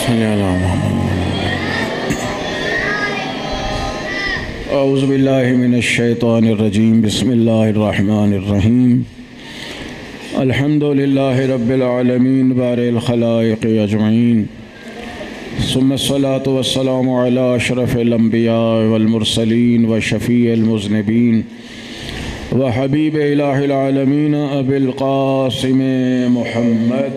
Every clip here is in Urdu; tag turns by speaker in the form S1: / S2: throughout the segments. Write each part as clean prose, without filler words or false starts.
S1: صلی اللہ محمد۔ اعوذ باللہ من الشیطان الرجیم، بسم اللہ الرحمن الرحیم۔ الحمد للہ رب العالمین بارئ الخلائق اجمعین، ثم الصلاة والسلام علی اشرف الانبیاء والمرسلین وشفیع المذنبین وحبیب الہ العالمین ابی القاسم محمد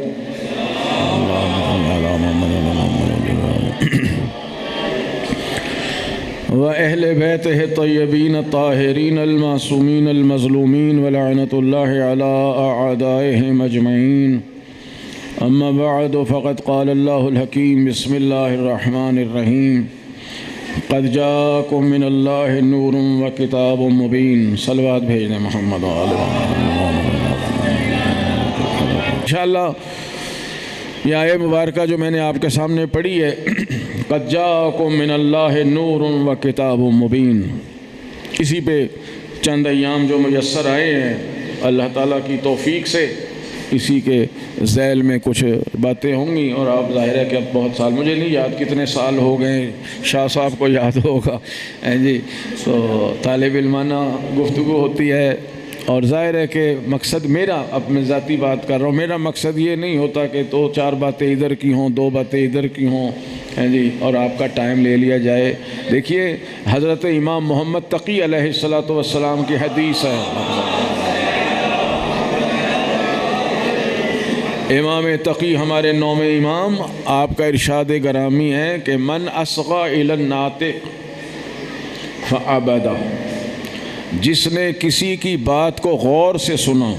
S1: وأهل بيته الطيبين الطاهرين المعصومين المظلومين ولعنة الله على أعدائهم أجمعين. أما بعد، فقد قال الله الحكيم، بسم الله الرحمن الرحيم، قد جاءكم من الله نور وكتاب مبين. صلوات بھیجنے محمد انشاءاللہ یہ آیہ مبارکہ جو میں نے آپ کے سامنے پڑھی ہے، قد جاءکم من اللہ نور و کتاب مبین، اسی پہ چند ایام جو میسر آئے ہیں اللہ تعالیٰ کی توفیق سے اسی کے ذیل میں کچھ باتیں ہوں گی. اور آپ ظاہر ہے کہ اب بہت سال، مجھے نہیں یاد کتنے سال ہو گئے، شاہ صاحب کو یاد ہوگا جی، تو طالب علمانہ گفتگو ہوتی ہے. اور ظاہر ہے کہ مقصد میرا، اب میں ذاتی بات کر رہا ہوں، میرا مقصد یہ نہیں ہوتا کہ دو چار باتیں ادھر کی ہوں، دو باتیں ادھر کی ہوں جی، اور آپ کا ٹائم لے لیا جائے. دیکھیے حضرت امام محمد تقی علیہ السلام کی حدیث ہے، امام تقی ہمارے نوم امام، آپ کا ارشاد گرامی ہے کہ من اصغى الى الناطق فعبدہ، جس نے کسی کی بات کو غور سے سنا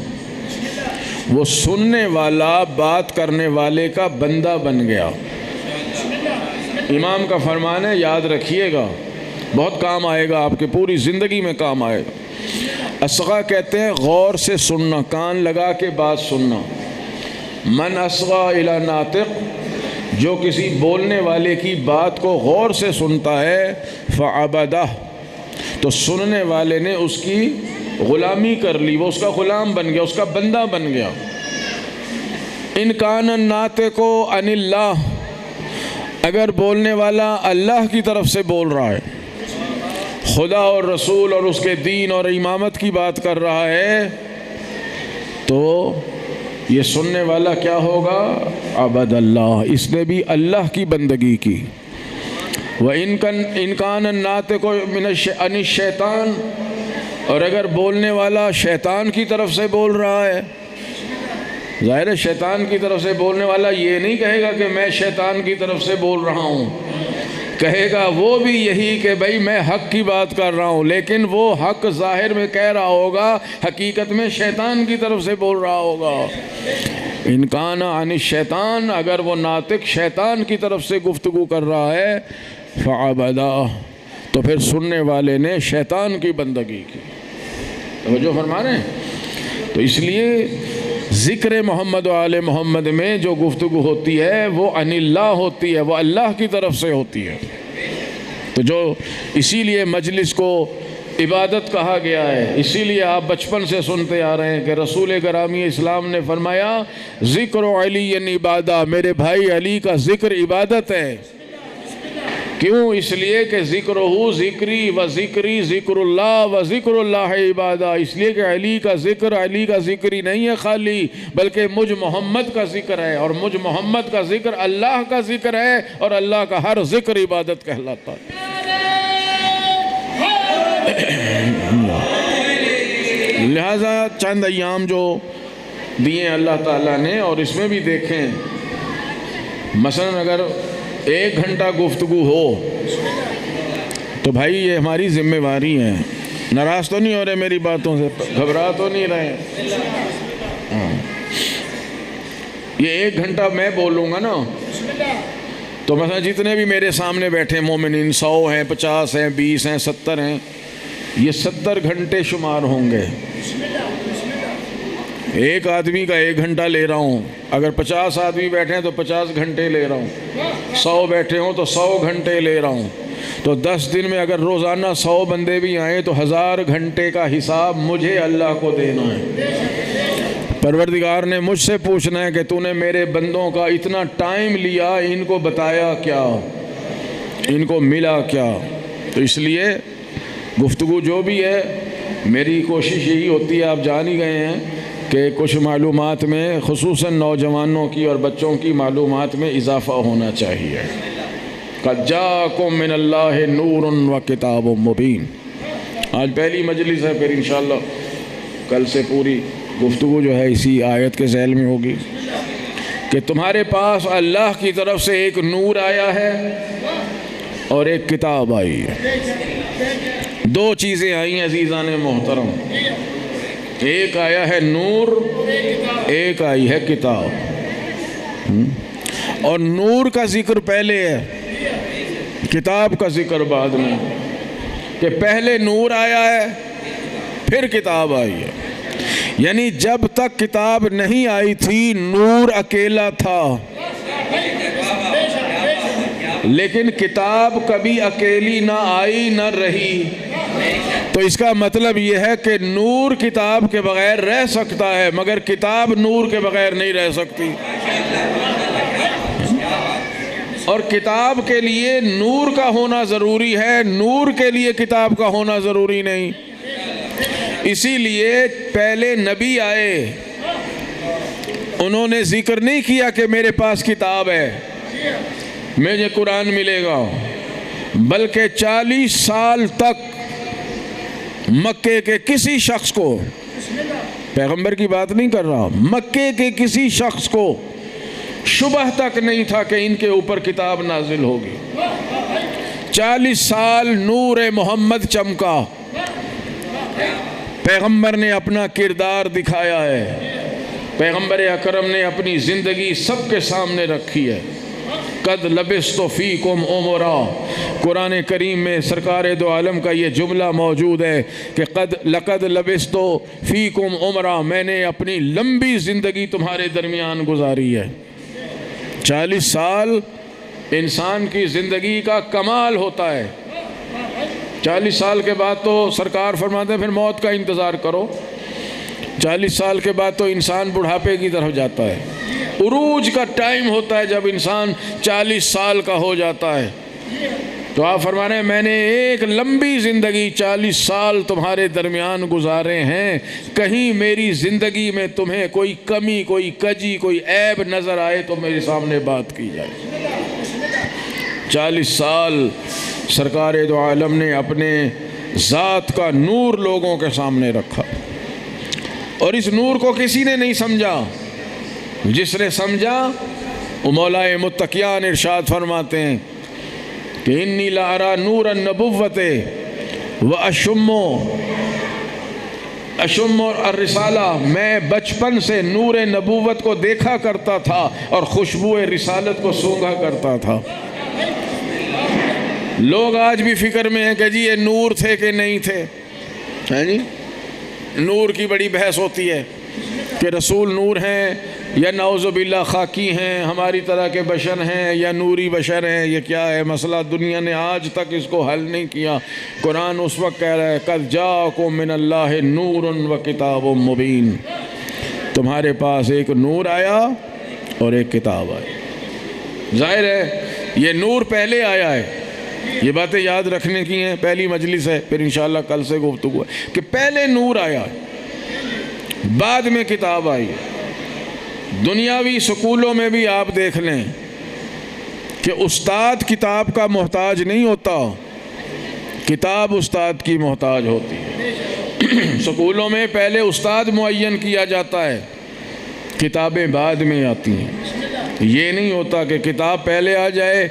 S1: وہ سننے والا بات کرنے والے کا بندہ بن گیا. امام کا فرمان ہے، یاد رکھیے گا، بہت کام آئے گا، آپ کے پوری زندگی میں کام آئے گا. اصغا کہتے ہیں غور سے سننا، کان لگا کے بات سننا. من اصغا الی ناطق، جو کسی بولنے والے کی بات کو غور سے سنتا ہے، فعبدہ، تو سننے والے نے اس کی غلامی کر لی، وہ اس کا غلام بن گیا، اس کا بندہ بن گیا. ان کان الناطق عن اللہ، اگر بولنے والا اللہ کی طرف سے بول رہا ہے، خدا اور رسول اور اس کے دین اور امامت کی بات کر رہا ہے، تو یہ سننے والا کیا ہوگا؟ عبد اللہ، اس نے بھی اللہ کی بندگی کی. وَإِن كَانَ النَّاطِقُ عَنِ الشَّيْطَانِ، اور اگر بولنے والا شیطان کی طرف سے بول رہا ہے، ظاہر ہے شیطان کی طرف سے بولنے والا یہ نہیں کہے گا کہ میں شیطان کی طرف سے بول رہا ہوں، کہے گا وہ بھی یہی کہ بھئی میں حق کی بات کر رہا ہوں، لیکن وہ حق ظاہر میں کہہ رہا ہوگا، حقیقت میں شیطان کی طرف سے بول رہا ہوگا. ان کان عن الشیطان، اگر وہ ناطق شیطان کی طرف سے گفتگو کر رہا ہے، فعبدہ، تو پھر سننے والے نے شیطان کی بندگی کی. توجہ فرما رہے ہیں؟ تو اس لیے ذکر محمد و آل محمد میں جو گفتگو ہوتی ہے وہ عن اللہ ہوتی ہے، وہ اللہ کی طرف سے ہوتی ہے. تو جو اسی لیے مجلس کو عبادت کہا گیا ہے، اسی لیے آپ بچپن سے سنتے آ رہے ہیں کہ رسول گرامی اسلام نے فرمایا ذکر علی عبادہ، میرے بھائی علی کا ذکر عبادت ہے. کیوں؟ اس لیے کہ ذکرہ ذکری و ذکری ذکر اللہ و ذکر اللہ عبادہ، اس لیے کہ علی کا ذکری نہیں ہے خالی، بلکہ مجھ محمد کا ذکر ہے، اور مجھ محمد کا ذکر اللہ کا ذکر ہے، اور اللہ کا ہر ذکر عبادت کہلاتا ہے. لہذا چند ایام جو دیے اللہ تعالیٰ نے، اور اس میں بھی دیکھیں مثلا اگر 1 گھنٹہ گفتگو ہو تو بھائی یہ ہماری ذمہ داری ہے. ناراض تو نہیں ہو رہے میری باتوں سے؟ گھبرا تو نہیں رہے؟ یہ 1 گھنٹہ میں بولوں گا نا، تو مثلا جتنے بھی میرے سامنے بیٹھے مومنین 100 ہیں، 50 ہیں، 20 ہیں، 70 ہیں، یہ 70 گھنٹے شمار ہوں گے. ایک آدمی کا 1 گھنٹہ لے رہا ہوں، اگر 50 آدمی بیٹھے ہیں تو 50 گھنٹے لے رہا ہوں، 100 بیٹھے ہوں تو 100 گھنٹے لے رہا ہوں. تو 10 دن میں اگر روزانہ 100 بندے بھی آئیں تو 1000 گھنٹے کا حساب مجھے اللہ کو دینا ہے. پروردگار نے مجھ سے پوچھنا ہے کہ تو نے میرے بندوں کا اتنا ٹائم لیا، ان کو بتایا کیا، ان کو ملا کیا؟ تو اس لیے گفتگو جو بھی ہے میری کوشش یہی ہوتی ہے، آپ جان ہی گئے ہیں کہ کچھ معلومات میں خصوصاً نوجوانوں کی اور بچوں کی معلومات میں اضافہ ہونا چاہیے۔ قد جاءکم من اللہ نور و کتاب مبین۔ آج پہلی مجلس ہے، پھر انشاءاللہ کل سے پوری گفتگو جو ہے اسی آیت کے ذیل میں ہوگی کہ تمہارے پاس اللہ کی طرف سے ایک نور آیا ہے اور ایک کتاب آئی ہے۔ دو چیزیں آئی ہیں عزیزان محترم، ایک آیا ہے نور، ایک آئی ہے کتاب۔ اور نور کا ذکر پہلے ہے، کتاب کا ذکر بعد میں، کہ پہلے نور آیا ہے پھر کتاب آئی ہے۔ یعنی جب تک کتاب نہیں آئی تھی نور اکیلا تھا، لیکن کتاب کبھی اکیلی نہ آئی نہ رہی۔ تو اس کا مطلب یہ ہے کہ نور کتاب کے بغیر رہ سکتا ہے، مگر کتاب نور کے بغیر نہیں رہ سکتی۔ اور کتاب کے لیے نور کا ہونا ضروری ہے، نور کے لیے کتاب کا ہونا ضروری نہیں۔ اسی لیے پہلے نبی آئے، انہوں نے ذکر نہیں کیا کہ میرے پاس کتاب ہے، مجھے قرآن ملے گا، بلکہ 40 سال تک مکے کے کسی شخص کو، پیغمبر کی بات نہیں کر رہا، مکے کے کسی شخص کو شبہ تک نہیں تھا کہ ان کے اوپر کتاب نازل ہوگی۔ 40 سال نور محمد چمکا، پیغمبر نے اپنا کردار دکھایا ہے، پیغمبر اکرم نے اپنی زندگی سب کے سامنے رکھی ہے۔ قد لبثت فیکم عمرا، قرآن کریم میں سرکار دو عالم کا یہ جملہ موجود ہے کہ لقد لبثت فیکم عمرا، میں نے اپنی لمبی زندگی تمہارے درمیان گزاری ہے۔ 40 سال انسان کی زندگی کا کمال ہوتا ہے۔ 40 سال کے بعد تو سرکار فرماتے ہیں پھر موت کا انتظار کرو۔ 40 سال کے بعد تو انسان بڑھاپے کی طرف جاتا ہے، عروج کا ٹائم ہوتا ہے جب انسان 40 سال کا ہو جاتا ہے۔ تو آپ فرما رہے ہیں میں نے ایک لمبی زندگی 40 سال تمہارے درمیان گزارے ہیں، کہیں میری زندگی میں تمہیں کوئی کمی، کوئی کجی، کوئی عیب نظر آئے تو میرے سامنے بات کی جائے۔ 40 سال سرکار دو عالم نے اپنے ذات کا نور لوگوں کے سامنے رکھا، اور اس نور کو کسی نے نہیں سمجھا۔ جس نے سمجھا وہ مولائے متقیان ارشاد فرماتے ہیں کہ انی لارا نور النبوت و اشم الرسالہ، میں بچپن سے نور نبوت کو دیکھا کرتا تھا اور خوشبو رسالت کو سونگھا کرتا تھا۔ لوگ آج بھی فکر میں ہیں کہ جی یہ نور تھے کہ نہیں تھے، جی نور کی بڑی بحث ہوتی ہے کہ رسول نور ہیں یا نعوذ باللہ خاکی ہیں، ہماری طرح کے بشر ہیں یا نوری بشر ہیں، یہ کیا ہے مسئلہ؟ دنیا نے آج تک اس کو حل نہیں کیا۔ قرآن اس وقت کہہ رہا ہے قد جاءکم من اللہ نور و کتاب مبین، تمہارے پاس ایک نور آیا اور ایک کتاب آئی۔ ظاہر ہے یہ نور پہلے آیا ہے، یہ باتیں یاد رکھنے کی ہیں، پہلی مجلس ہے، پھر انشاءاللہ کل سے گفتگو ہے کہ پہلے نور آیا بعد میں کتاب آئی۔ دنیاوی سکولوں میں بھی آپ دیکھ لیں کہ استاد کتاب کا محتاج نہیں ہوتا، کتاب استاد کی محتاج ہوتی ہے۔ سکولوں میں پہلے استاد معین کیا جاتا ہے، کتابیں بعد میں آتی ہیں۔ یہ نہیں ہوتا کہ کتاب پہلے آ جائے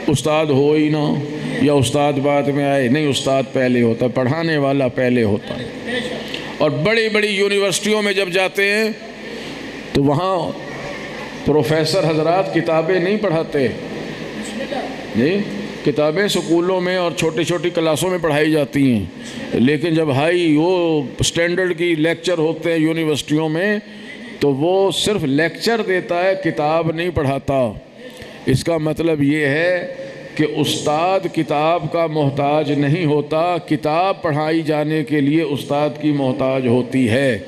S1: استاد ہو ہی نہ، یا استاد بعد میں آئے، نہیں، استاد پہلے ہوتا، پڑھانے والا پہلے ہوتا ہے۔ اور بڑی بڑی یونیورسٹیوں میں جب جاتے ہیں تو وہاں پروفیسر حضرات کتابیں نہیں پڑھاتے، جی کتابیں سکولوں میں اور چھوٹی چھوٹی کلاسوں میں پڑھائی جاتی ہیں، لیکن جب ہائی وہ سٹینڈرڈ کی لیکچر ہوتے ہیں یونیورسٹیوں میں تو وہ صرف لیکچر دیتا ہے، کتاب نہیں پڑھاتا۔ اس کا مطلب یہ ہے کہ استاد کتاب کا محتاج نہیں ہوتا، کتاب پڑھائی جانے کے لیے استاد کی محتاج ہوتی ہے۔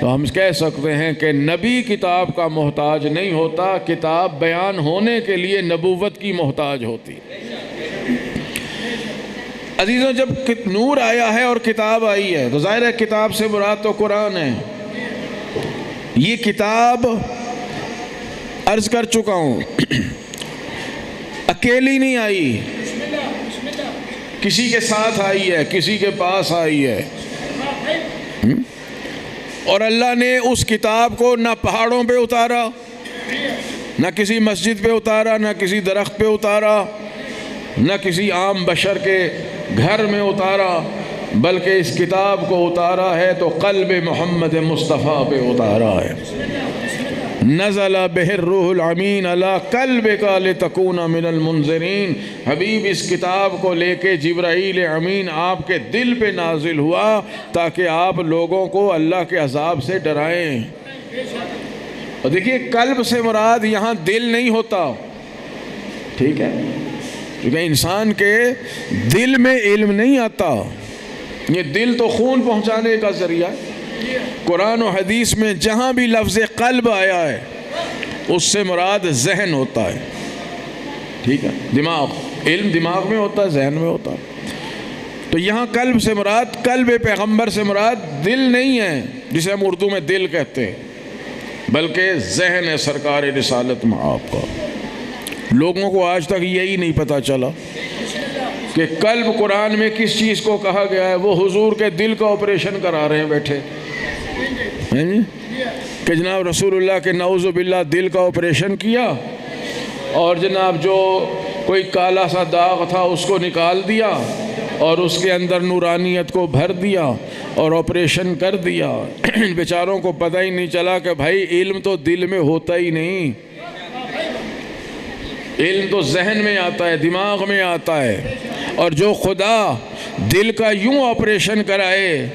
S1: تو ہم کہہ سکتے ہیں کہ نبی کتاب کا محتاج نہیں ہوتا، کتاب بیان ہونے کے لیے نبوت کی محتاج ہوتی ہے۔ عزیزوں، جب نور آیا ہے اور کتاب آئی ہے تو ظاہر ہے کتاب سے مراد تو قرآن ہے۔ یہ کتاب عرض کر چکا ہوں اکیلی نہیں آئی، کسی کے ساتھ آئی ہے، کسی کے پاس آئی ہے۔ اور اللہ نے اس کتاب کو نہ پہاڑوں پہ اتارا، نہ کسی مسجد پہ اتارا، نہ کسی درخت پہ اتارا، نہ کسی عام بشر کے گھر میں اتارا، بلکہ اس کتاب کو اتارا ہے تو قلب محمد مصطفیٰ پہ اتارا ہے۔ نزل بہ الروح الامین علی قلبک لتکون من المنذرین۔ حبیب اس کتاب کو لے کے جبرائیل امین آپ کے دل پہ نازل ہوا تاکہ آپ لوگوں کو اللہ کے عذاب سے ڈرائیں۔ اور دیکھیے قلب سے مراد یہاں دل نہیں ہوتا، ٹھیک ہے، کیونکہ انسان کے دل میں علم نہیں آتا، یہ دل تو خون پہنچانے کا ذریعہ ہے۔ قرآن و حدیث میں جہاں بھی لفظ قلب آیا ہے اس سے مراد ذہن ہوتا ہے، ٹھیک ہے، دماغ، علم دماغ میں ہوتا ہے، ذہن میں ہوتا ہے۔ تو یہاں قلب سے مراد، قلب پیغمبر سے مراد دل نہیں ہے جسے ہم اردو میں دل کہتے ہیں، بلکہ ذہن ہے سرکار رسالت میں آپ کا۔ لوگوں کو آج تک یہی نہیں پتہ چلا کہ قلب قرآن میں کس چیز کو کہا گیا ہے۔ وہ حضور کے دل کا آپریشن کرا رہے ہیں بیٹھے، کہ جناب رسول اللہ کے نعوذ باللہ دل کا آپریشن کیا اور جناب جو کوئی کالا سا داغ تھا اس کو نکال دیا اور اس کے اندر نورانیت کو بھر دیا اور آپریشن کر دیا۔ بیچاروں کو پتہ ہی نہیں چلا کہ بھائی علم تو دل میں ہوتا ہی نہیں، علم تو ذہن میں آتا ہے، دماغ میں آتا ہے۔ اور جو خدا دل کا یوں آپریشن کرائے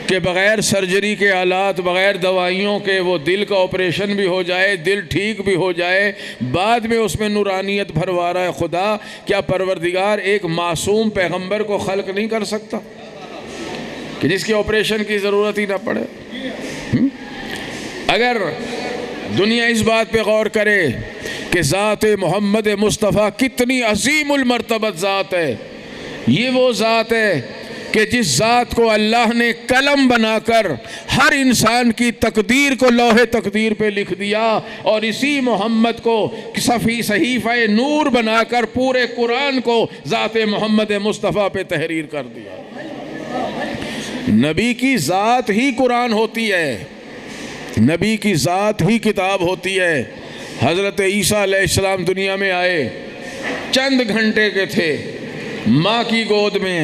S1: کہ بغیر سرجری کے آلات، بغیر دوائیوں کے وہ دل کا آپریشن بھی ہو جائے، دل ٹھیک بھی ہو جائے، بعد میں اس میں نورانیت بھروا رہا ہے خدا، کیا پروردگار ایک معصوم پیغمبر کو خلق نہیں کر سکتا کہ جس کی آپریشن کی ضرورت ہی نہ پڑے؟ اگر دنیا اس بات پہ غور کرے کہ ذات محمد مصطفیٰ کتنی عظیم المرتبت ذات ہے، یہ وہ ذات ہے کہ جس ذات کو اللہ نے قلم بنا کر ہر انسان کی تقدیر کو لوح تقدیر پہ لکھ دیا، اور اسی محمد کو صحیفہ نور بنا کر پورے قرآن کو ذات محمد مصطفیٰ پہ تحریر کر دیا۔ نبی کی ذات ہی قرآن ہوتی ہے، نبی کی ذات ہی کتاب ہوتی ہے۔ حضرت عیسیٰ علیہ السلام دنیا میں آئے، چند گھنٹے کے تھے، ماں کی گود میں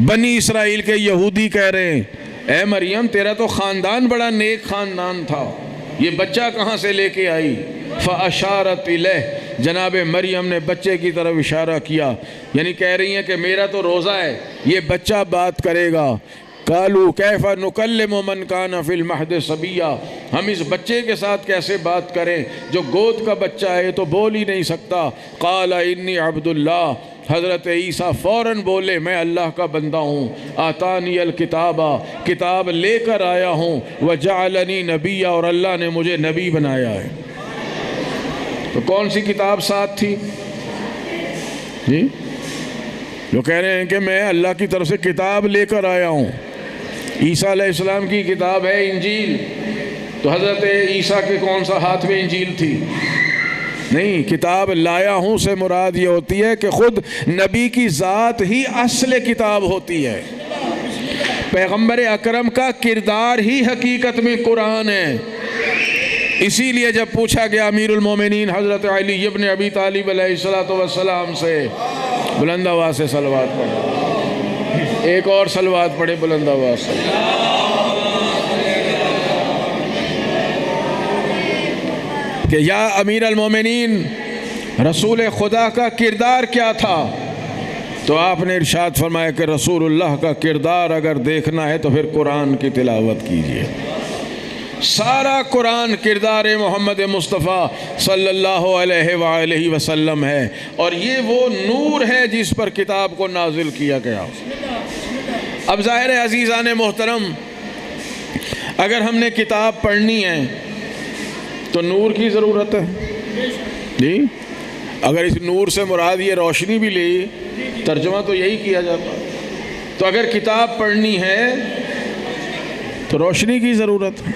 S1: بنی اسرائیل کے یہودی کہہ رہے ہیں اے مریم تیرا تو خاندان بڑا نیک خاندان تھا، یہ بچہ کہاں سے لے کے آئی؟ فَأَشَارَتْ إِلَيْهِ، جناب مریم نے بچے کی طرف اشارہ کیا، یعنی کہہ رہی ہیں کہ میرا تو روزہ ہے، یہ بچہ بات کرے گا۔ قالوا کیف نکلم من کان فی المہد صبیا، ہم اس بچے کے ساتھ کیسے بات کریں جو گود کا بچہ ہے، تو بول ہی نہیں سکتا۔ قال انی عبد اللہ، حضرت عیسیٰ فوراً بولے میں اللہ کا بندہ ہوں، آتانی الکتاب، کتاب لے کر آیا ہوں، وجعلنی نبیا، اور اللہ نے مجھے نبی بنایا ہے۔ تو کون سی کتاب ساتھ تھی؟ جی جو کہہ رہے ہیں کہ میں اللہ کی طرف سے کتاب لے کر آیا ہوں، عیسیٰ علیہ السلام کی کتاب ہے انجیل، تو حضرت عیسیٰ کے کون سا ہاتھ میں انجیل تھی؟ نہیں، کتاب لایا ہوں سے مراد یہ ہوتی ہے کہ خود نبی کی ذات ہی اصل کتاب ہوتی ہے، پیغمبر اکرم کا کردار ہی حقیقت میں قرآن ہے۔ اسی لیے جب پوچھا گیا امیر المومنین حضرت علی ابن ابی طالب علیہ السلام سے، بلند آواز سے صلوات پڑھیں، ایک اور صلوات پڑھیں بلند آواز سے، کہ یا امیر المومنین رسول خدا کا کردار کیا تھا؟ تو آپ نے ارشاد فرمایا کہ رسول اللہ کا کردار اگر دیکھنا ہے تو پھر قرآن کی تلاوت کیجیے۔ سارا قرآن کردار محمد مصطفیٰ صلی اللہ علیہ وآلہ وسلم ہے، اور یہ وہ نور ہے جس پر کتاب کو نازل کیا گیا۔ اب ظاہر ہے عزیزان محترم، اگر ہم نے کتاب پڑھنی ہے تو نور کی ضرورت ہے جی۔ اگر اس نور سے مراد یہ روشنی بھی لی، ترجمہ تو یہی کیا جاتا۔ تو اگر کتاب پڑھنی ہے تو روشنی کی ضرورت ہے۔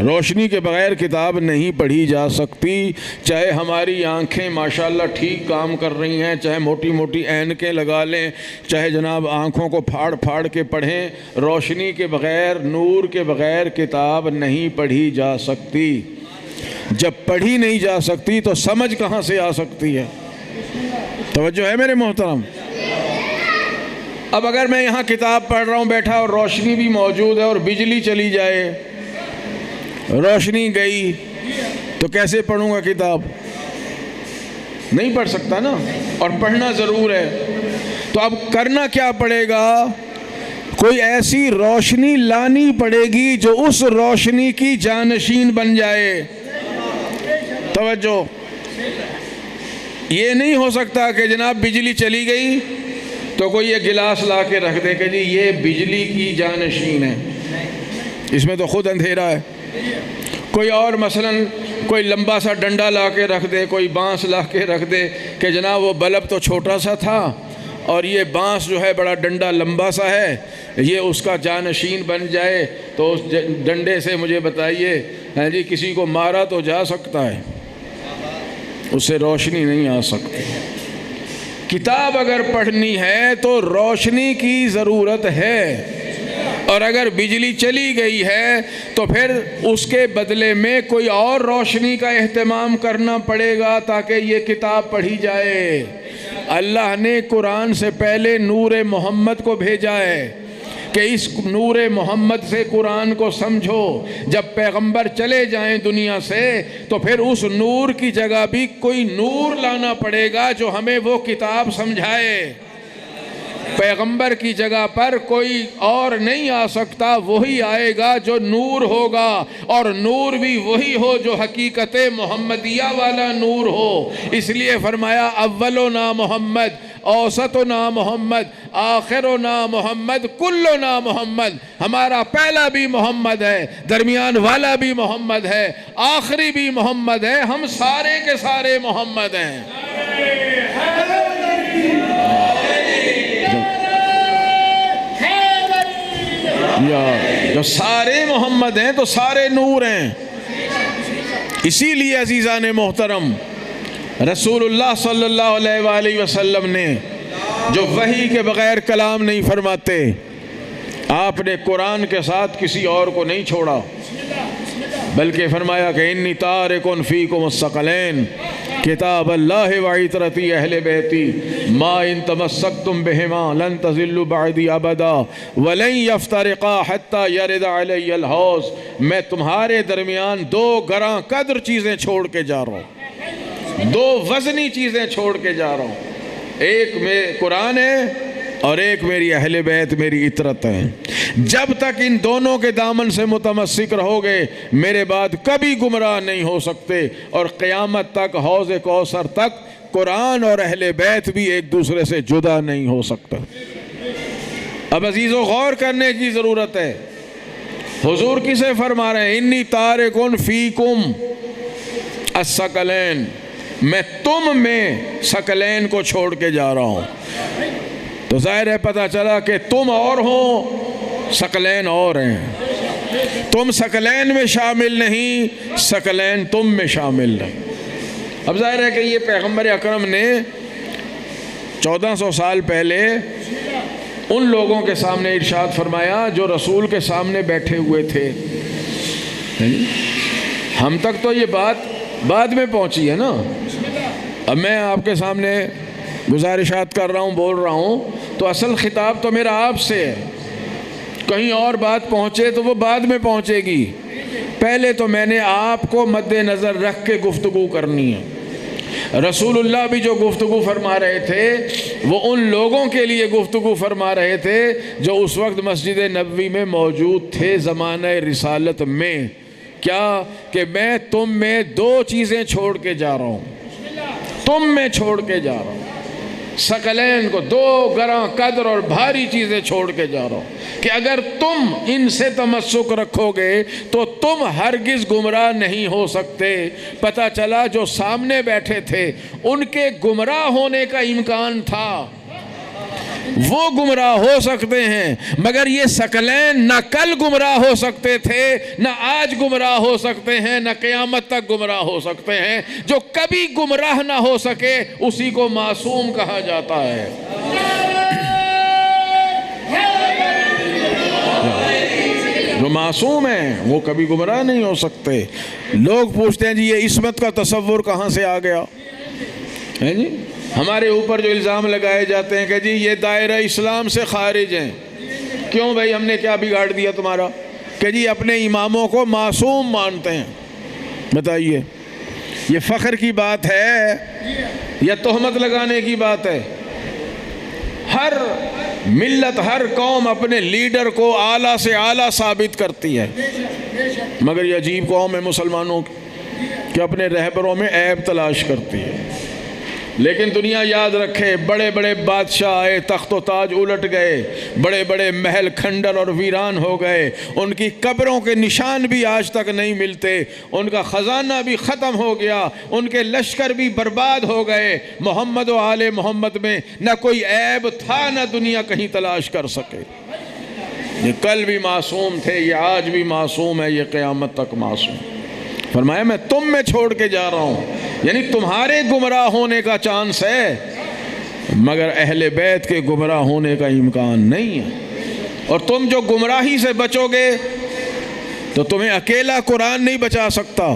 S1: روشنی کے بغیر کتاب نہیں پڑھی جا سکتی، چاہے ہماری آنکھیں ماشاءاللہ ٹھیک کام کر رہی ہیں، چاہے موٹی موٹی اینکیں لگا لیں، چاہے جناب آنکھوں کو پھاڑ پھاڑ کے پڑھیں، روشنی کے بغیر، نور کے بغیر کتاب نہیں پڑھی جا سکتی۔ جب پڑھی نہیں جا سکتی تو سمجھ کہاں سے آ سکتی ہے؟ توجہ ہے میرے محترم؟ اب اگر میں یہاں کتاب پڑھ رہا ہوں بیٹھا اور روشنی بھی موجود ہے اور بجلی چلی جائے، روشنی گئی، تو کیسے پڑھوں گا کتاب؟ نہیں پڑھ سکتا نا، اور پڑھنا ضرور ہے۔ تو اب کرنا کیا پڑے گا؟ کوئی ایسی روشنی لانی پڑے گی جو اس روشنی کی جانشین بن جائے۔ توجہ، یہ نہیں ہو سکتا کہ جناب بجلی چلی گئی تو کوئی یہ گلاس لا کے رکھ دے کہ جی یہ بجلی کی جانشین ہے، اس میں تو خود اندھیرا ہے۔ کوئی اور مثلاً کوئی لمبا سا ڈنڈا لا کے رکھ دے، کوئی بانس لا کے رکھ دے کہ جناب وہ بلب تو چھوٹا سا تھا اور یہ بانس جو ہے بڑا ڈنڈا لمبا سا ہے، یہ اس کا جانشین بن جائے تو اس ڈنڈے سے مجھے بتائیے ہاں جی کسی کو مارا تو جا سکتا ہے، اس سے روشنی نہیں آ سکتی۔ کتاب اگر پڑھنی ہے تو روشنی کی ضرورت ہے، اور اگر بجلی چلی گئی ہے تو پھر اس کے بدلے میں کوئی اور روشنی کا اہتمام کرنا پڑے گا تاکہ یہ کتاب پڑھی جائے۔ اللہ نے قرآن سے پہلے نور محمد کو بھیجا ہے کہ اس نور محمد سے قرآن کو سمجھو۔ جب پیغمبر چلے جائیں دنیا سے تو پھر اس نور کی جگہ بھی کوئی نور لانا پڑے گا جو ہمیں وہ کتاب سمجھائے۔ پیغمبر کی جگہ پر کوئی اور نہیں آ سکتا، وہی آئے گا جو نور ہوگا، اور نور بھی وہی ہو جو حقیقت محمدیہ والا نور ہو۔ اس لیے فرمایا اولنا محمد، اوسطنا محمد، آخرنا محمد، کلنا محمد۔ ہمارا پہلا بھی محمد ہے، درمیان والا بھی محمد ہے، آخری بھی محمد ہے، ہم سارے کے سارے محمد ہیں۔ جو سارے محمد ہیں تو سارے نور ہیں۔ اسی لیے عزیزان محترم رسول اللہ صلی اللہ علیہ وآلہ وسلم نے جو وحی کے بغیر کلام نہیں فرماتے، آپ نے قرآن کے ساتھ کسی اور کو نہیں چھوڑا، بلکہ فرمایا کہ انی تارک فیکم الثقلین کتاب اللہ وعطرتی اہل بیتی ما ان تمسکتم بہما لن تضلوا بعدی ابدا ولن یفترقا حتی یرد علی الحوض۔ میں تمہارے درمیان دو گراں قدر چیزیں چھوڑ کے جا رہا ہوں، دو وزنی چیزیں چھوڑ کے جا رہا ہوں، ایک میں قرآن ہے اور ایک میری اہل بیت، میری عطرت ہے۔ جب تک ان دونوں کے دامن سے متمسک رہو گے میرے بعد کبھی گمراہ نہیں ہو سکتے، اور قیامت تک، حوض کوثر تک قرآن اور اہل بیت بھی ایک دوسرے سے جدا نہیں ہو سکتا۔ اب عزیزو غور کرنے کی ضرورت ہے، حضور کسے فرما رہے ہیں؟ انی تارکن فیکم الثقلین، میں تم میں ثقلین کو چھوڑ کے جا رہا ہوں۔ تو ظاہر ہے پتہ چلا کہ تم اور ہو، ثقلین اور ہیں۔ تم ثقلین میں شامل نہیں، ثقلین تم میں شامل نہیں۔ اب ظاہر ہے کہ یہ پیغمبر اکرم نے 1400 سال پہلے ان لوگوں کے سامنے ارشاد فرمایا جو رسول کے سامنے بیٹھے ہوئے تھے۔ ہم تک تو یہ بات بعد میں پہنچی ہے نا، اب میں آپ کے سامنے گزارشات کر رہا ہوں، بول رہا ہوں، تو اصل خطاب تو میرا آپ سے ہے۔ کہیں اور بات پہنچے تو وہ بعد میں پہنچے گی، پہلے تو میں نے آپ کو مد نظر رکھ کے گفتگو کرنی ہے۔ رسول اللہ بھی جو گفتگو فرما رہے تھے وہ ان لوگوں کے لیے گفتگو فرما رہے تھے جو اس وقت مسجد نبوی میں موجود تھے زمانہ رسالت میں۔ کیا کہ میں تم میں دو چیزیں چھوڑ کے جا رہا ہوں، تم میں چھوڑ کے جا رہا ہوں، ثقلین کو، دو گراں قدر اور بھاری چیزیں چھوڑ کے جا رہا ہوں کہ اگر تم ان سے تمسک رکھو گے تو تم ہرگز گمراہ نہیں ہو سکتے۔ پتہ چلا جو سامنے بیٹھے تھے ان کے گمراہ ہونے کا امکان تھا، وہ گمراہ ہو سکتے ہیں، مگر یہ ثقلین نہ کل گمراہ ہو سکتے تھے، نہ آج گمراہ ہو سکتے ہیں، نہ قیامت تک گمراہ ہو سکتے ہیں۔ جو کبھی گمراہ نہ ہو سکے اسی کو معصوم کہا جاتا ہے۔ جو معصوم ہیں وہ کبھی گمراہ نہیں ہو سکتے۔ لوگ پوچھتے ہیں جی یہ عصمت کا تصور کہاں سے آ گیا ہے جی؟ ہمارے اوپر جو الزام لگائے جاتے ہیں کہ جی یہ دائرہ اسلام سے خارج ہیں۔ کیوں بھائی، ہم نے کیا بگاڑ دیا تمہارا کہ جی اپنے اماموں کو معصوم مانتے ہیں؟ بتائیے، یہ فخر کی بات ہے یا تہمت لگانے کی بات ہے؟ ہر ملت، ہر قوم اپنے لیڈر کو اعلیٰ سے اعلیٰ ثابت کرتی ہے، مگر یہ عجیب قوم ہے مسلمانوں کی کہ اپنے رہبروں میں عیب تلاش کرتی ہے۔ لیکن دنیا یاد رکھے، بڑے بڑے بادشاہ آئے، تخت و تاج الٹ گئے، بڑے بڑے محل کھنڈر اور ویران ہو گئے، ان کی قبروں کے نشان بھی آج تک نہیں ملتے، ان کا خزانہ بھی ختم ہو گیا، ان کے لشکر بھی برباد ہو گئے۔ محمد و آل محمد میں نہ کوئی عیب تھا، نہ دنیا کہیں تلاش کر سکے۔ یہ کل بھی معصوم تھے، یہ آج بھی معصوم ہے، یہ قیامت تک معصوم۔ فرمایا میں تم میں چھوڑ کے جا رہا ہوں، یعنی تمہارے گمراہ ہونے کا چانس ہے مگر اہل بیت کے گمراہ ہونے کا امکان نہیں ہے۔ اور تم جو گمراہی سے بچو گے تو تمہیں اکیلا قرآن نہیں بچا سکتا،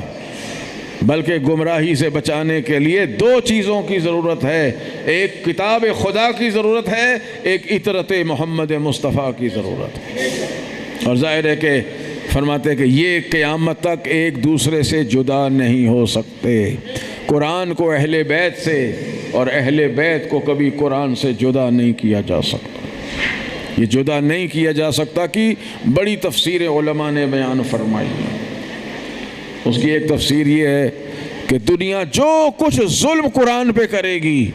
S1: بلکہ گمراہی سے بچانے کے لیے دو چیزوں کی ضرورت ہے، ایک کتاب خدا کی ضرورت ہے، ایک اطرت محمد مصطفیٰ کی ضرورت ہے۔ اور ظاہر ہے کہ فرماتے ہیں کہ یہ قیامت تک ایک دوسرے سے جدا نہیں ہو سکتے۔ قرآن کو اہل بیت سے اور اہل بیت کو کبھی قرآن سے جدا نہیں کیا جا سکتا۔ یہ جدا نہیں کیا جا سکتا کہ بڑی تفسیر علماء نے بیان فرمائی ہے۔ اس کی ایک تفسیر یہ ہے کہ دنیا جو کچھ ظلم قرآن پہ کرے گی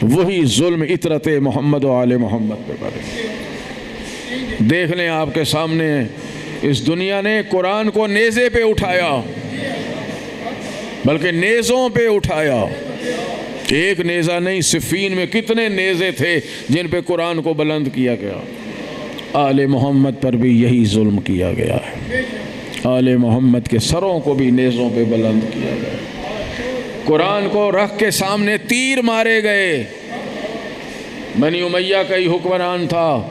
S1: وہی ظلم اطرت محمد و آل محمد پہ کرے گی۔ دیکھ لیں آپ کے سامنے اس دنیا نے قرآن کو نیزے پہ اٹھایا، بلکہ نیزوں پہ اٹھایا۔ ایک نیزہ نہیں، صفین میں کتنے نیزے تھے جن پہ قرآن کو بلند کیا گیا۔ آل محمد پر بھی یہی ظلم کیا گیا ہے، آل محمد کے سروں کو بھی نیزوں پہ بلند کیا گیا۔ قرآن کو رکھ کے سامنے تیر مارے گئے۔ بنی امیہ کا ہی حکمران تھا،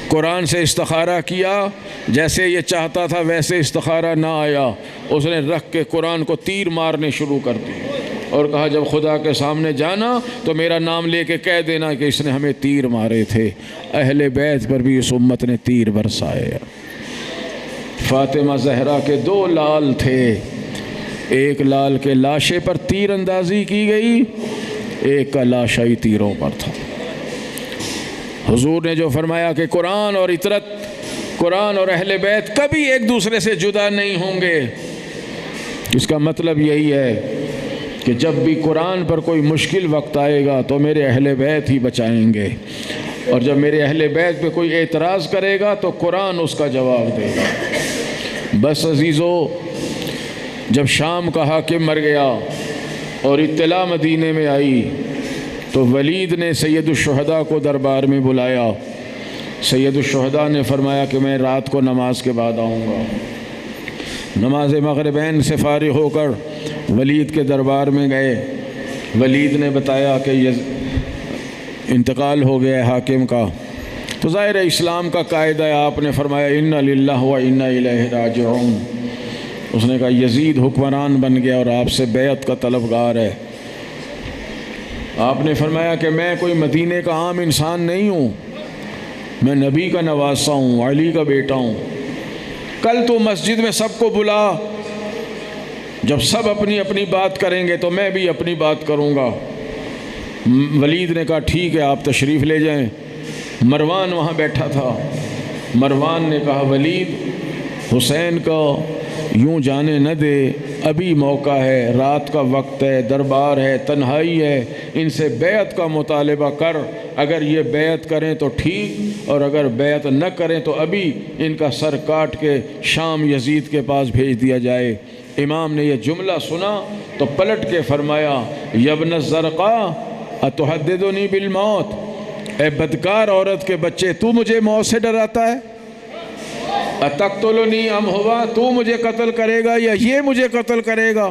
S1: قرآن سے استخارہ کیا، جیسے یہ چاہتا تھا ویسے استخارہ نہ آیا، اس نے رکھ کے قرآن کو تیر مارنے شروع کر دیے اور کہا جب خدا کے سامنے جانا تو میرا نام لے کے کہہ دینا کہ اس نے ہمیں تیر مارے تھے۔ اہل بیت پر بھی اس امت نے تیر برسائے۔ فاطمہ زہرا کے دو لال تھے، ایک لال کے لاشے پر تیر اندازی کی گئی، ایک کا لاشا ہی تیروں پر تھا۔ حضور نے جو فرمایا کہ قرآن اور اطرت، قرآن اور اہل بیت کبھی ایک دوسرے سے جدا نہیں ہوں گے، اس کا مطلب یہی ہے کہ جب بھی قرآن پر کوئی مشکل وقت آئے گا تو میرے اہل بیت ہی بچائیں گے، اور جب میرے اہل بیت پہ کوئی اعتراض کرے گا تو قرآن اس کا جواب دے گا۔ بس عزیزو، جب شام کا حاکم مر گیا اور اطلاع مدینے میں آئی تو ولید نے سید الشہداء کو دربار میں بلایا۔ سید الشہداء نے فرمایا کہ میں رات کو نماز کے بعد آؤں گا۔ نماز مغربین سے فارغ ہو کر ولید کے دربار میں گئے۔ ولید نے بتایا کہ انتقال ہو گیا ہے حاکم کا۔ تو ظاہر ہے اسلام کا قاعدہ ہے، آپ نے فرمایا اِنَّ لِلَّهِ وَإِنَّا إِلَيْهِ رَاجِعُونَ۔ اس نے کہا یزید حکمران بن گیا اور آپ سے بیعت کا طلبگار ہے۔ آپ نے فرمایا کہ میں کوئی مدینے کا عام انسان نہیں ہوں، میں نبی کا نواسہ ہوں، علی کا بیٹا ہوں۔ کل تو مسجد میں سب کو بلا، جب سب اپنی اپنی بات کریں گے تو میں بھی اپنی بات کروں گا۔ ولید نے کہا ٹھیک ہے، آپ تشریف لے جائیں۔ مروان وہاں بیٹھا تھا۔ مروان نے کہا ولید، حسین کا یوں جانے نہ دے، ابھی موقع ہے، رات کا وقت ہے، دربار ہے، تنہائی ہے، ان سے بیعت کا مطالبہ کر، اگر یہ بیعت کریں تو ٹھیک، اور اگر بیعت نہ کریں تو ابھی ان کا سر کاٹ کے شام یزید کے پاس بھیج دیا جائے۔ امام نے یہ جملہ سنا تو پلٹ کے فرمایا، یا ابن الزرقاء اتحدثنی بالموت، اے بدکار عورت کے بچے، تو مجھے موت سے ڈراتا ہے؟ اتقتلنی ام ہوا، تو مجھے قتل کرے گا یا یہ مجھے قتل کرے گا؟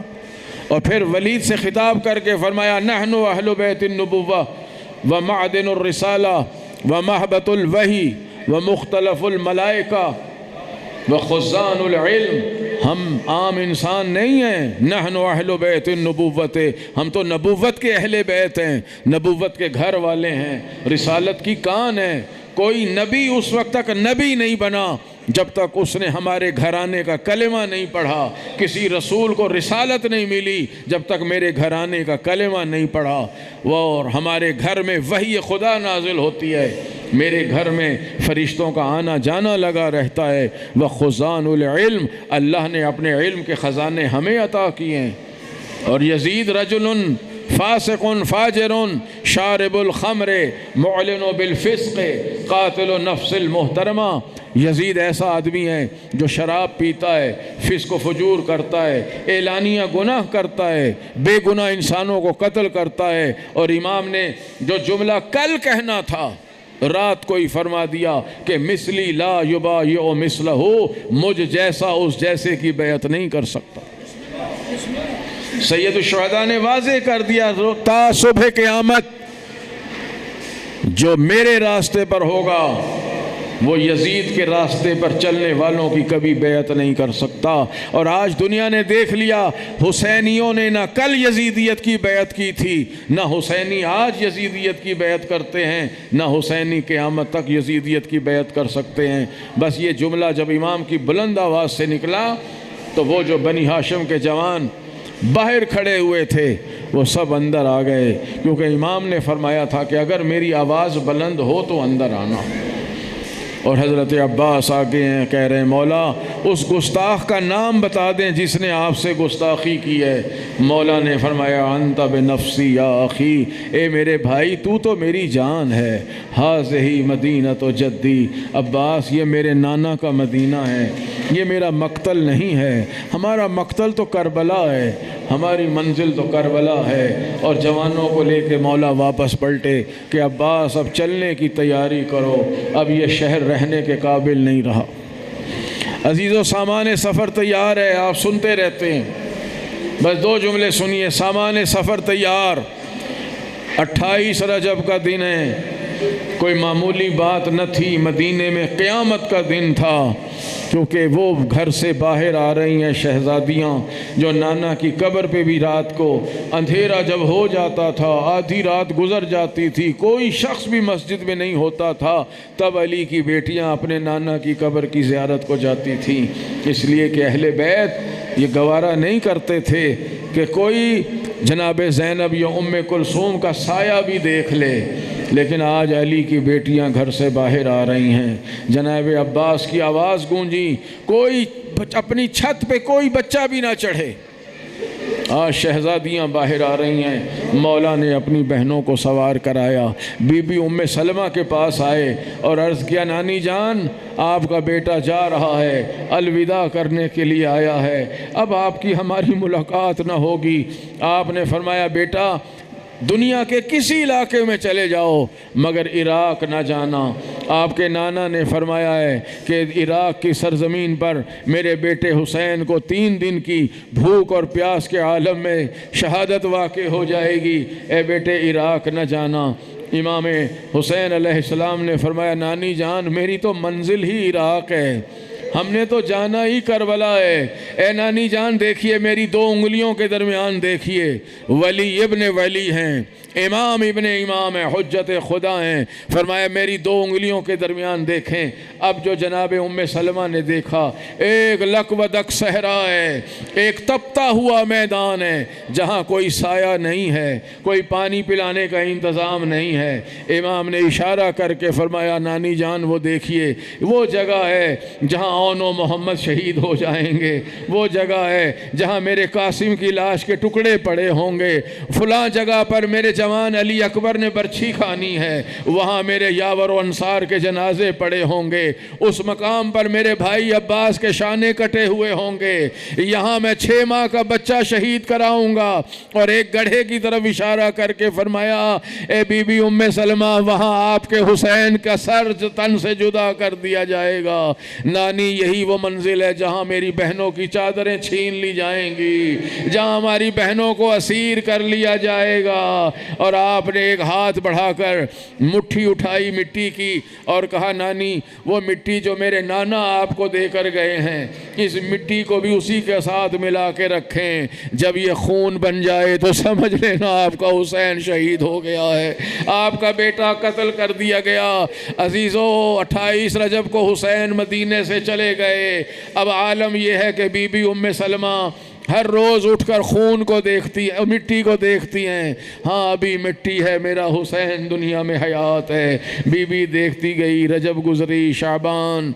S1: اور پھر ولید سے خطاب کر کے فرمایا، نحن اہل بیت النبوہ ومعدن الرسالہ ومحبت الوحی ومختلف الملائکہ وخزان العلم، ہم عام انسان نہیں ہیں، نحن اہل بیت النبوت، ہم تو نبوت کے اہل بیت ہیں، نبوت کے گھر والے ہیں، رسالت کی کان ہے۔ کوئی نبی اس وقت تک نبی نہیں بنا جب تک اس نے ہمارے گھرانے کا کلمہ نہیں پڑھا، کسی رسول کو رسالت نہیں ملی جب تک میرے گھرانے کا کلمہ نہیں پڑھا، اور ہمارے گھر میں وحی خدا نازل ہوتی ہے، میرے گھر میں فرشتوں کا آنا جانا لگا رہتا ہے، وخزان العلم، اللہ نے اپنے علم کے خزانے ہمیں عطا کیے ہیں۔ اور یزید رجل فاسق فاجر شارب الخمر معلن بالفسق قاتل نفس المحترمہ، یزید ایسا آدمی ہے جو شراب پیتا ہے، فسق و فجور کرتا ہے، اعلانیہ گناہ کرتا ہے، بے گناہ انسانوں کو قتل کرتا ہے، اور امام نے جو جملہ کل کہنا تھا رات کو ہی فرما دیا کہ مثلی لا یبایع مثلہ، مجھ جیسا اس جیسے کی بیعت نہیں کر سکتا۔ سید الشہداء نے واضح کر دیا، تا صبح قیامت جو میرے راستے پر ہوگا وہ یزید کے راستے پر چلنے والوں کی کبھی بیعت نہیں کر سکتا۔ اور آج دنیا نے دیکھ لیا، حسینیوں نے نہ کل یزیدیت کی بیعت کی تھی، نہ حسینی آج یزیدیت کی بیعت کرتے ہیں، نہ حسینی قیامت تک یزیدیت کی بیعت کر سکتے ہیں۔ بس یہ جملہ جب امام کی بلند آواز سے نکلا تو وہ جو بنی ہاشم کے جوان باہر کھڑے ہوئے تھے وہ سب اندر آ گئے، کیونکہ امام نے فرمایا تھا کہ اگر میری آواز بلند ہو تو اندر آنا۔ اور حضرت عباس آگے ہیں، کہہ رہے ہیں، مولا اس گستاخ کا نام بتا دیں جس نے آپ سے گستاخی کی ہے۔ مولا نے فرمایا، انت بنفسی یا اخی، اے میرے بھائی تو تو میری جان ہے، ہذہ مدینۃ جدی، عباس یہ میرے نانا کا مدینہ ہے، یہ میرا مقتل نہیں ہے، ہمارا مقتل تو کربلا ہے، ہماری منزل تو کربلا ہے۔ اور جوانوں کو لے کے مولا واپس پلٹے کہ عباس اب چلنے کی تیاری کرو، اب یہ شہر رہنے کے قابل نہیں رہا۔ عزیزو سامان سفر تیار ہے، آپ سنتے رہتے ہیں، بس دو جملے سنیے۔ سامان سفر تیار، 28 رجب کا دن ہے، کوئی معمولی بات نہ تھی، مدینے میں قیامت کا دن تھا، کیونکہ وہ گھر سے باہر آ رہی ہیں شہزادیاں جو نانا کی قبر پہ بھی رات کو اندھیرا جب ہو جاتا تھا، آدھی رات گزر جاتی تھی، کوئی شخص بھی مسجد میں نہیں ہوتا تھا، تب علی کی بیٹیاں اپنے نانا کی قبر کی زیارت کو جاتی تھیں، اس لیے کہ اہل بیت یہ گوارا نہیں کرتے تھے کہ کوئی جناب زینب یا ام کلثوم کا سایہ بھی دیکھ لے۔ لیکن آج علی کی بیٹیاں گھر سے باہر آ رہی ہیں، جناب عباس کی آواز گونجی، کوئی اپنی چھت پہ کوئی بچہ بھی نہ چڑھے، آج شہزادیاں باہر آ رہی ہیں۔ مولا نے اپنی بہنوں کو سوار کرایا، بی بی ام سلمہ کے پاس آئے اور عرض کیا، نانی جان آپ کا بیٹا جا رہا ہے، الوداع کرنے کے لیے آیا ہے، اب آپ کی ہماری ملاقات نہ ہوگی۔ آپ نے فرمایا، بیٹا دنیا کے کسی علاقے میں چلے جاؤ مگر عراق نہ جانا۔ آپ کے نانا نے فرمایا ہے کہ عراق کی سرزمین پر میرے بیٹے حسین کو 3 دن کی بھوک اور پیاس کے عالم میں شہادت واقع ہو جائے گی، اے بیٹے عراق نہ جانا۔ امام حسین علیہ السلام نے فرمایا، نانی جان میری تو منزل ہی عراق ہے، ہم نے تو جانا ہی کربلا ہے۔ اے نانی جان دیکھیے میری 2 انگلیوں کے درمیان دیکھیے، ولی ابن ولی ہیں، امام ابن امام ہیں، حجت خدا ہیں. فرمایا میری 2 انگلیوں کے درمیان دیکھیں. اب جو جناب ام سلمہ نے دیکھا ایک لک و دک صحرا ہے، ایک تپتا ہوا میدان ہے جہاں کوئی سایہ نہیں ہے، کوئی پانی پلانے کا انتظام نہیں ہے. امام نے اشارہ کر کے فرمایا نانی جان وہ دیکھیے وہ جگہ ہے جہاں اون و محمد شہید ہو جائیں گے، وہ جگہ ہے جہاں میرے قاسم کی لاش کے ٹکڑے پڑے ہوں گے، فلاں جگہ پر میرے جوان علی اکبر نے برچھی کھانی ہے، وہاں میرے یاور و انصار کے جنازے پڑے ہوں گے، اس مقام پر میرے بھائی عباس کے شانے کٹے ہوئے ہوں گے، یہاں میں 6 ماہ کا بچہ شہید کراؤں گا. اور ایک گڑھے کی طرف اشارہ کر کے فرمایا اے بی بی ام سلمہ وہاں آپ کے حسین کا سر تن سے جدا کر دیا جائے گا. نانی یہی وہ منزل ہے جہاں میری بہنوں کی چادریں چھین لی جائیں گی، جہاں ہماری بہنوں کو اسیر کر لیا جائے گا. اور آپ نے ایک ہاتھ بڑھا کر مٹھی اٹھائی مٹی کی اور کہا نانی وہ مٹی جو میرے نانا آپ کو دے کر گئے ہیں اس مٹی کو بھی اسی کے ساتھ ملا کے رکھیں، جب یہ خون بن جائے تو سمجھ لینا آپ کا حسین شہید ہو گیا ہے، آپ کا بیٹا قتل کر دیا گیا. عزیزو 28 رجب کو حسین مدینے سے چلے گئے. اب عالم یہ ہے کہ بی بی ام سلمہ ہر روز اٹھ کر خون کو دیکھتی ہیں، مٹی کو دیکھتی ہیں. ہاں ابھی مٹی ہے، میرا حسین دنیا میں حیات ہے. بی بی دیکھتی گئی، رجب گزری، شعبان،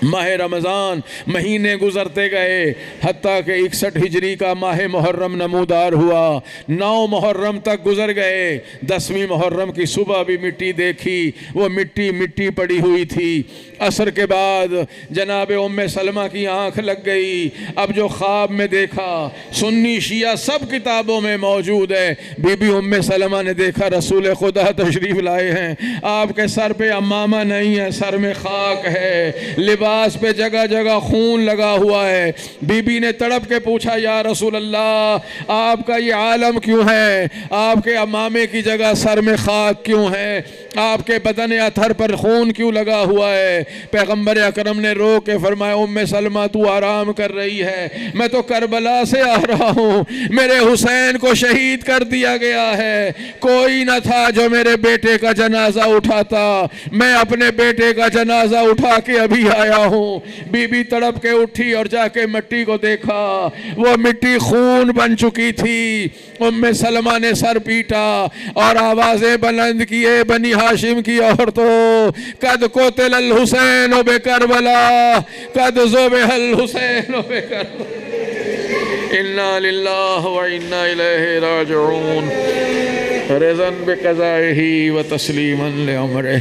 S1: ماہ رمضان، مہینے گزرتے گئے حتیٰ کہ 61 ہجری کا ماہ محرم نمودار ہوا. 9 محرم تک گزر گئے. 10ویں محرم کی صبح بھی مٹی دیکھی، وہ مٹی پڑی ہوئی تھی. عصر کے بعد جناب ام سلمہ کی آنکھ لگ گئی. اب جو خواب میں دیکھا سنی شیعہ سب کتابوں میں موجود ہے. بی بی ام سلمہ نے دیکھا رسول خدا تشریف لائے ہیں، آپ کے سر پہ امامہ نہیں ہے، سر میں خاک ہے، لباس پہ جگہ جگہ خون لگا ہوا ہے. بی بی نے تڑپ کے پوچھا یا رسول اللہ آپ کا یہ عالم کیوں ہے، آپ کے امامے کی جگہ سر میں خاک کیوں ہے، آپ کے بدن اطہر پر خون کیوں لگا ہوا ہے. پیغمبر اکرم نے رو کے فرمایا ام سلمہ تو آرام کر رہی ہے، میں تو کربلا سے آ رہا ہوں، میرے حسین کو شہید کر دیا گیا ہے، کوئی نہ تھا جو میرے بیٹے کا جنازہ اٹھاتا، میں اپنے بیٹے کا جنازہ اٹھا کے ابھی آیا ہوں. بی بی تڑپ کے اٹھی اور جا کے مٹی کو دیکھا، وہ مٹی خون بن چکی تھی. ام سلمہ نے سر پیٹا اور آوازیں بلند کیے بنی ہاشم کی عورتوں قد قتل الحسین بکربلا قد ذبح الحسین بکربلا انا للہ و انا الیہ راجعون رضا بقضائہ و تسلیما لامرہ.